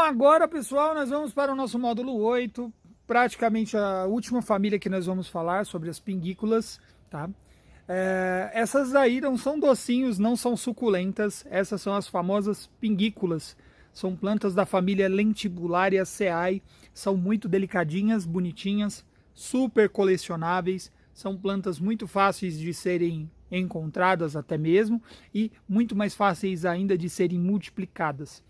agora, pessoal, nós vamos para o nosso módulo 8, praticamente a última família que nós vamos falar sobre as pinguículas, tá? Essas aí não são docinhos, não são suculentas, essas são as famosas pinguículas. São plantas da família Lentibulariaceae, são muito delicadinhas, bonitinhas, super colecionáveis, são plantas muito fáceis de serem encontradas até mesmo e muito mais fáceis ainda de serem multiplicadas.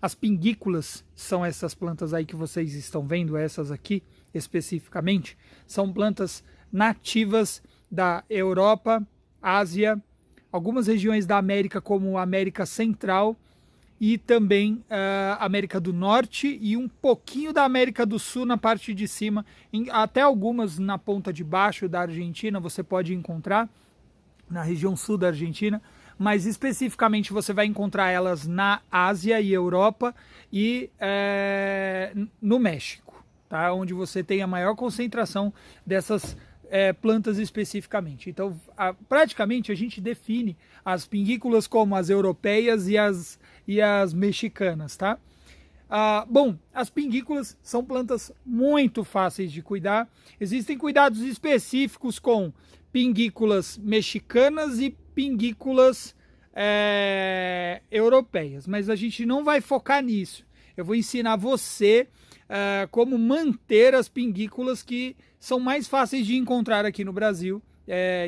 As pinguículas são essas plantas aí que vocês estão vendo, essas aqui especificamente, são plantas nativas da Europa, Ásia, algumas regiões da América como a América Central e também América do Norte e um pouquinho da América do Sul na parte de cima, até algumas na ponta de baixo da Argentina você pode encontrar, na região sul da Argentina, mas especificamente você vai encontrar elas na Ásia e Europa e no México, tá? Onde você tem a maior concentração dessas plantas especificamente. Então, praticamente a gente define as pinguículas como as europeias e as mexicanas, tá? Bom, as pinguículas são plantas muito fáceis de cuidar. Existem cuidados específicos com pinguículas mexicanas e pinguículas europeias, mas a gente não vai focar nisso. Eu vou ensinar você como manter as pinguículas que são mais fáceis de encontrar aqui no Brasil,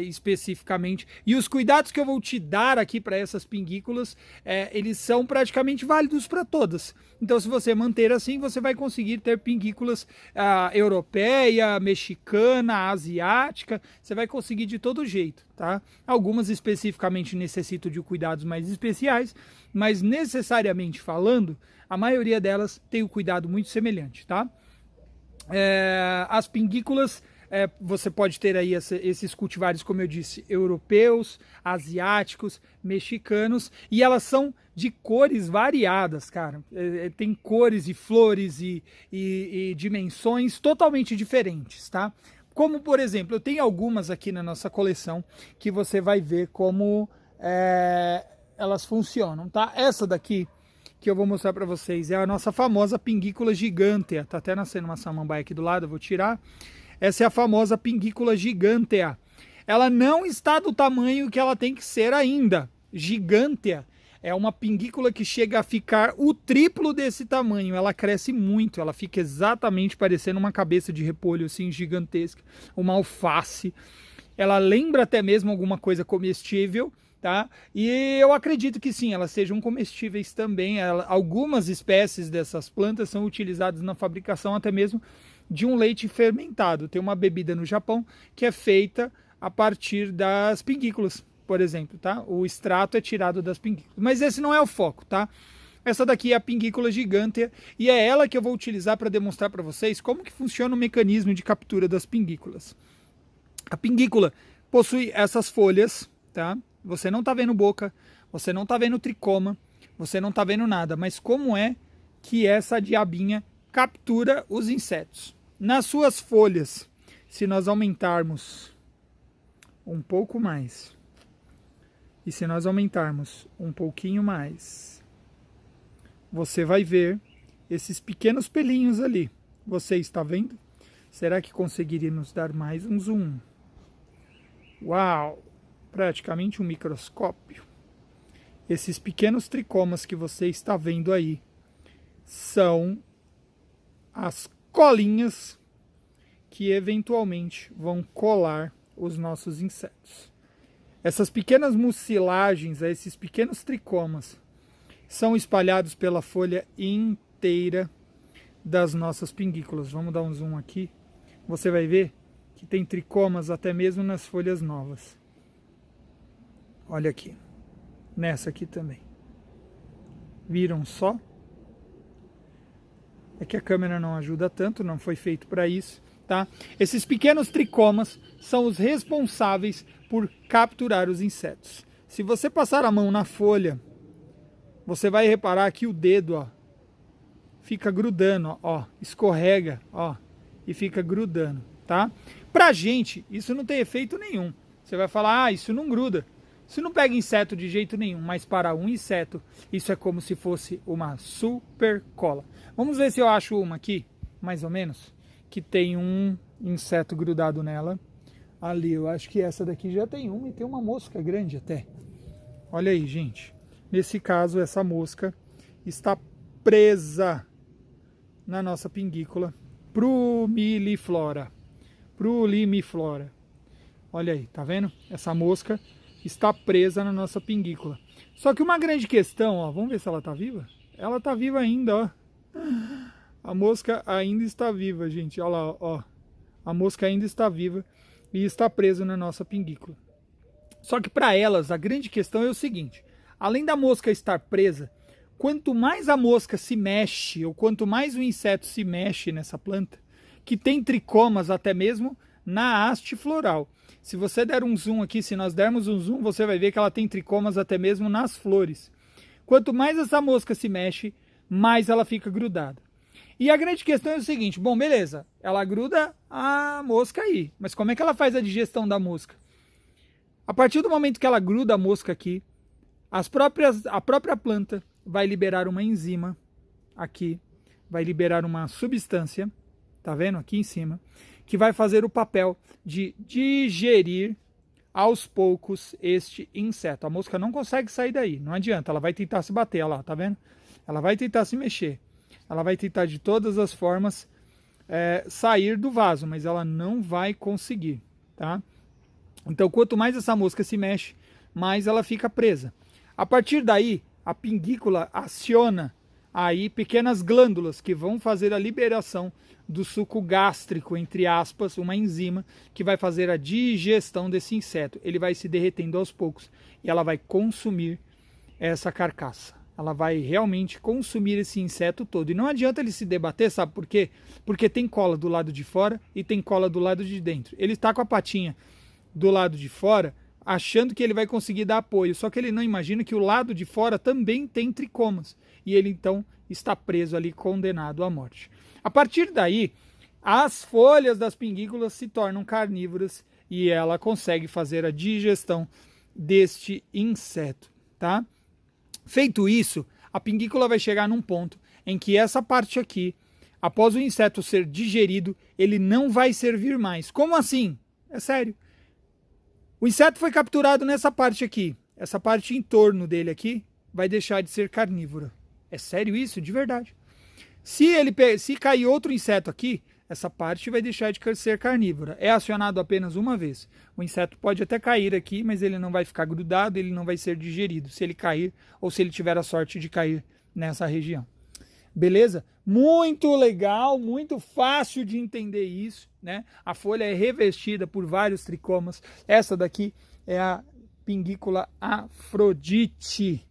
especificamente. E os cuidados que eu vou te dar aqui para essas pinguículas, eles são praticamente válidos para todas. Então, se você manter assim, você vai conseguir ter pinguículas europeia, mexicana, asiática, você vai conseguir de todo jeito, tá? Algumas especificamente necessitam de cuidados mais especiais, mas necessariamente falando, a maioria delas tem um cuidado muito semelhante, tá? As pinguículas, você pode ter aí esses cultivares, como eu disse, europeus, asiáticos, mexicanos, e elas são de cores variadas, cara. Tem cores e flores e dimensões totalmente diferentes, tá? Como, por exemplo, eu tenho algumas aqui na nossa coleção que você vai ver como elas funcionam, tá? Essa daqui que eu vou mostrar para vocês é a nossa famosa pinguícula gigantea. Tá até nascendo uma samambaia aqui do lado, eu vou tirar. Essa é a famosa pinguícula gigantea. Ela não está do tamanho que ela tem que ser ainda. Gigantea é uma pinguícula que chega a ficar o triplo desse tamanho. Ela cresce muito, ela fica exatamente parecendo uma cabeça de repolho assim gigantesca, uma alface. Ela lembra até mesmo alguma coisa comestível, tá? E eu acredito que sim, elas sejam comestíveis também. Algumas espécies dessas plantas são utilizadas na fabricação até mesmo de um leite fermentado. Tem uma bebida no Japão que é feita a partir das pinguículas, por exemplo, tá? O extrato é tirado das pinguículas. Mas esse não é o foco, tá? Essa daqui é a pinguícula gigantea e é ela que eu vou utilizar para demonstrar para vocês como que funciona o mecanismo de captura das pinguículas. A pinguícula possui essas folhas, tá? Você não tá vendo boca, você não tá vendo tricoma, você não tá vendo nada, mas como é que essa diabinha captura os insetos? Nas suas folhas, se nós aumentarmos um pouco mais, e se nós aumentarmos um pouquinho mais, você vai ver esses pequenos pelinhos ali. Você está vendo? Será que conseguiríamos dar mais um zoom? Uau! Praticamente um microscópio. Esses pequenos tricomas que você está vendo aí são as colinhas que eventualmente vão colar os nossos insetos. Essas pequenas mucilagens, esses pequenos tricomas, são espalhados pela folha inteira das nossas pinguículas. Vamos dar um zoom aqui. Você vai ver que tem tricomas até mesmo nas folhas novas. Olha aqui. Nessa aqui também. Viram só? É que a câmera não ajuda tanto, não foi feito para isso, tá? Esses pequenos tricomas são os responsáveis por capturar os insetos. Se você passar a mão na folha, você vai reparar que o dedo, ó, fica grudando, ó, escorrega, ó, e fica grudando, tá? Pra gente, isso não tem efeito nenhum. Você vai falar, isso não gruda. Isso não pega inseto de jeito nenhum, mas para um inseto, isso é como se fosse uma super cola. Vamos ver se eu acho uma aqui, mais ou menos, que tem um inseto grudado nela. Ali, eu acho que essa daqui já tem uma e tem uma mosca grande até. Olha aí, gente. Nesse caso, essa mosca está presa na nossa pinguícula Prumiliflora. Olha aí, tá vendo? Essa mosca está presa na nossa pinguícula. Só que uma grande questão, ó, vamos ver se ela tá viva? Ela tá viva ainda, ó. A mosca ainda está viva, gente. Olha lá, ó. A mosca ainda está viva e está presa na nossa pinguícula. Só que para elas, a grande questão é o seguinte. Além da mosca estar presa, quanto mais a mosca se mexe, ou quanto mais o inseto se mexe nessa planta, que tem tricomas até mesmo na haste floral. Se você der um zoom aqui, se nós dermos um zoom, você vai ver que ela tem tricomas até mesmo nas flores. Quanto mais essa mosca se mexe, mais ela fica grudada. E a grande questão é o seguinte, bom, beleza, ela gruda a mosca aí, mas como é que ela faz a digestão da mosca? A partir do momento que ela gruda a mosca aqui, a própria planta vai liberar uma enzima aqui, vai liberar uma substância, tá vendo aqui em cima, que vai fazer o papel de digerir aos poucos este inseto. A mosca não consegue sair daí, não adianta, ela vai tentar se bater, olha lá, tá vendo? Ela vai tentar se mexer, ela vai tentar de todas as formas sair do vaso, mas ela não vai conseguir, tá? Então, quanto mais essa mosca se mexe, mais ela fica presa. A partir daí, a pinguícula aciona aí pequenas glândulas que vão fazer a liberação do suco gástrico, entre aspas, uma enzima que vai fazer a digestão desse inseto. Ele vai se derretendo aos poucos e ela vai consumir essa carcaça. Ela vai realmente consumir esse inseto todo. E não adianta ele se debater, sabe por quê? Porque tem cola do lado de fora e tem cola do lado de dentro. Ele está com a patinha do lado de fora, achando que ele vai conseguir dar apoio, só que ele não imagina que o lado de fora também tem tricomas, e ele então está preso ali, condenado à morte. A partir daí, as folhas das pinguículas se tornam carnívoras e ela consegue fazer a digestão deste inseto, tá? Feito isso, a pinguícula vai chegar num ponto em que essa parte aqui, após o inseto ser digerido, ele não vai servir mais. Como assim? É sério. O inseto foi capturado nessa parte aqui. Essa parte em torno dele aqui vai deixar de ser carnívora. É sério isso? De verdade. Se cair outro inseto aqui, essa parte vai deixar de ser carnívora. É acionado apenas uma vez. O inseto pode até cair aqui, mas ele não vai ficar grudado, ele não vai ser digerido se ele cair ou se ele tiver a sorte de cair nessa região. Beleza? Muito legal, muito fácil de entender isso, né? A folha é revestida por vários tricomas. Essa daqui é a Pinguícula Afrodite,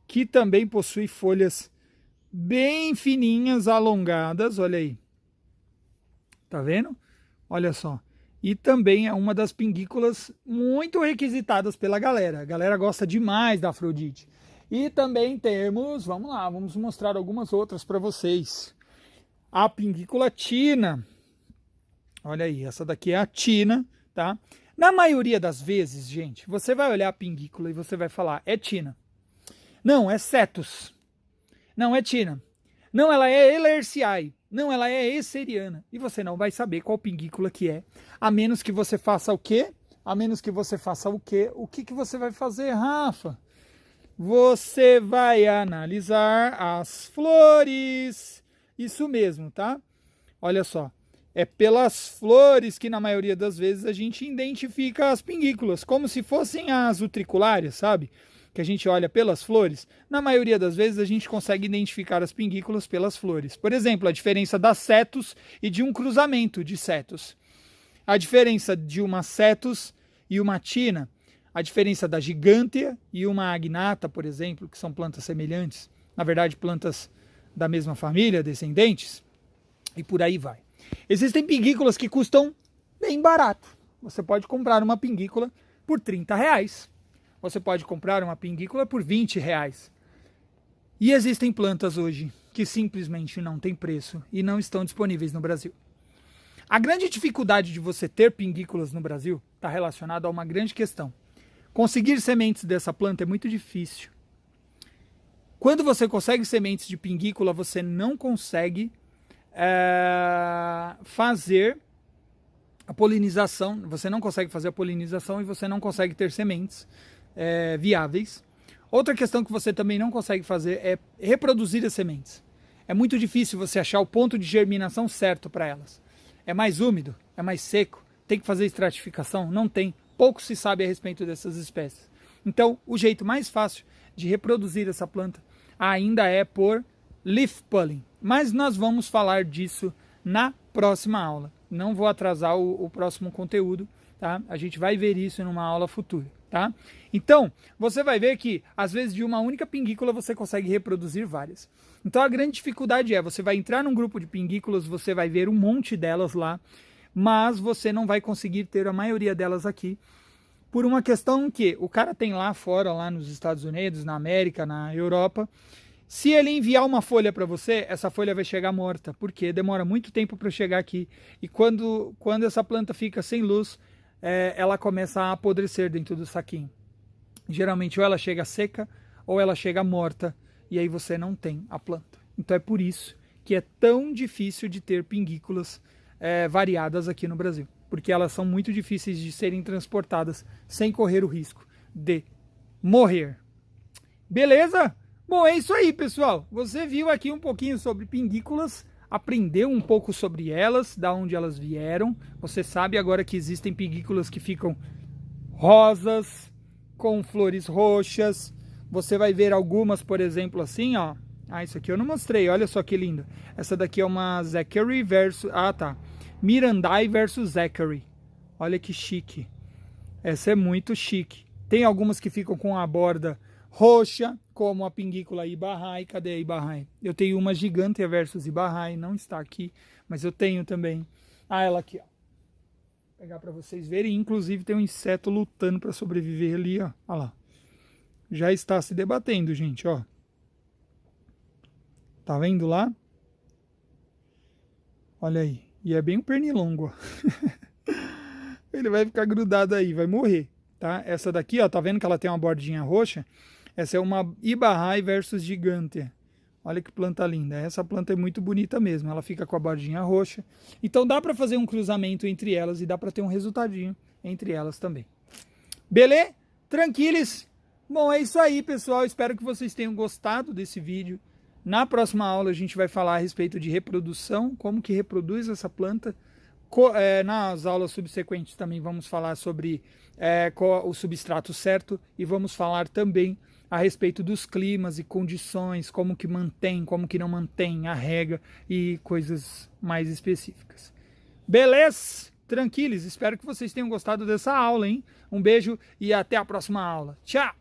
que também possui folhas bem fininhas, alongadas, olha aí. Tá vendo? Olha só. E também é uma das pinguículas muito requisitadas pela galera. A galera gosta demais da Afrodite. E também temos, vamos lá, vamos mostrar algumas outras para vocês. A Pinguícula Tina. Olha aí, essa daqui é a Tina, tá? Na maioria das vezes, gente, você vai olhar a pinguícula e você vai falar, é Tina. Não, é Cetus. Não, é Tina. Não, ela é Elerciae. Não, ela é Esseriana. E você não vai saber qual pinguícula que é. A menos que você faça o quê? A menos que você faça o quê? O que você vai fazer, Rafa? Você vai analisar as flores. Isso mesmo, tá? Olha só. É pelas flores que, na maioria das vezes, a gente identifica as pinguículas. Como se fossem as utriculares, sabe? Que a gente olha pelas flores. Na maioria das vezes, a gente consegue identificar as pinguículas pelas flores. Por exemplo, a diferença da cetus e de um cruzamento de cetus. A diferença de uma cetus e uma tina. A diferença da gigântea e uma agnata, por exemplo, que são plantas semelhantes, na verdade plantas da mesma família, descendentes, e por aí vai. Existem pinguículas que custam bem barato. Você pode comprar uma pinguícula por R$30. Você pode comprar uma pinguícula por R$20. E existem plantas hoje que simplesmente não têm preço e não estão disponíveis no Brasil. A grande dificuldade de você ter pinguículas no Brasil está relacionada a uma grande questão. Conseguir sementes dessa planta é muito difícil. Quando você consegue sementes de pinguícula, você não consegue fazer a polinização, você não consegue fazer a polinização e você não consegue ter sementes viáveis. Outra questão que você também não consegue fazer é reproduzir as sementes. É muito difícil você achar o ponto de germinação certo para elas. É mais úmido, é mais seco, tem que fazer estratificação? Não tem. Pouco se sabe a respeito dessas espécies. Então, o jeito mais fácil de reproduzir essa planta ainda é por leaf pulling. Mas nós vamos falar disso na próxima aula. Não vou atrasar o próximo conteúdo, tá? A gente vai ver isso numa aula futura, tá? Então, você vai ver que, às vezes, de uma única pinguícula você consegue reproduzir várias. Então, a grande dificuldade você vai entrar num grupo de pinguículas, você vai ver um monte delas lá, mas você não vai conseguir ter a maioria delas aqui, por uma questão que o cara tem lá fora, lá nos Estados Unidos, na América, na Europa. Se ele enviar uma folha para você, essa folha vai chegar morta, porque demora muito tempo para chegar aqui. E quando essa planta fica sem luz, ela começa a apodrecer dentro do saquinho. Geralmente ou ela chega seca ou ela chega morta, e aí você não tem a planta. Então é por isso que é tão difícil de ter pinguículas variadas aqui no Brasil, porque elas são muito difíceis de serem transportadas sem correr o risco de morrer. Beleza? Bom, é isso aí, pessoal. Você viu aqui um pouquinho sobre pinguículas, aprendeu um pouco sobre elas, da onde elas vieram. Você sabe agora que existem pinguículas que ficam rosas, com flores roxas. Você vai ver algumas, por exemplo, assim, ó. Ah, isso aqui eu não mostrei, olha só que lindo. Essa daqui é uma Zachary versus... Ah, tá. Mirandai versus Zachary. Olha que chique. Essa é muito chique. Tem algumas que ficam com a borda roxa, como a pinguícula Ibarrai. Cadê a Ibarrai? Eu tenho uma Gigantea versus Ibarrai, não está aqui, mas eu tenho também. Ah, ela aqui, ó. Vou pegar para vocês verem. Inclusive tem um inseto lutando para sobreviver ali, ó. Olha lá. Já está se debatendo, gente, ó. Tá vendo lá? Olha aí. E é bem um pernilongo, ó. Ele vai ficar grudado aí, vai morrer, tá? Essa daqui, ó, tá vendo que ela tem uma bordinha roxa? Essa é uma Ibarrai versus Gigantea. Olha que planta linda. Essa planta é muito bonita mesmo. Ela fica com a bordinha roxa. Então dá para fazer um cruzamento entre elas e dá para ter um resultadinho entre elas também. Beleza? Tranquilos? Bom, é isso aí, pessoal. Espero que vocês tenham gostado desse vídeo. Na próxima aula a gente vai falar a respeito de reprodução, como que reproduz essa planta. Nas aulas subsequentes também vamos falar sobre o substrato certo e vamos falar também a respeito dos climas e condições, como que mantém, como que não mantém, a rega e coisas mais específicas. Beleza? Tranquilos? Espero que vocês tenham gostado dessa aula, hein? Um beijo e até a próxima aula. Tchau!